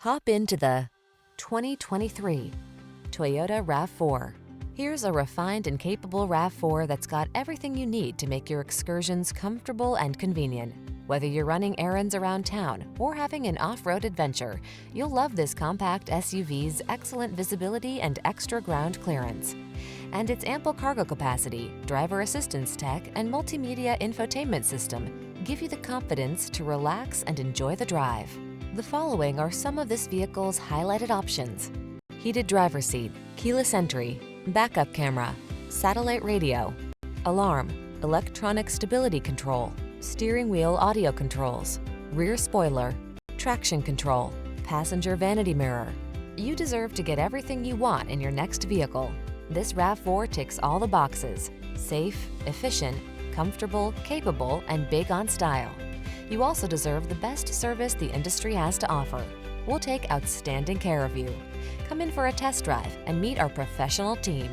Hop into the 2023 Toyota RAV4. Here's a refined and capable RAV4 that's got everything you need to make your excursions comfortable and convenient. Whether you're running errands around town or having an off-road adventure, you'll love this compact SUV's excellent visibility and extra ground clearance. And its ample cargo capacity, driver assistance tech, and multimedia infotainment system give you the confidence to relax and enjoy the drive. The following are some of this vehicle's highlighted options: heated driver's seat, keyless entry, backup camera, satellite radio, alarm, electronic stability control, steering wheel audio controls, rear spoiler, traction control, passenger vanity mirror. You deserve to get everything you want in your next vehicle. This RAV4 ticks all the boxes: safe, efficient, comfortable, capable, and big on style. You also deserve the best service the industry has to offer. We'll take outstanding care of you. Come in for a test drive and meet our professional team.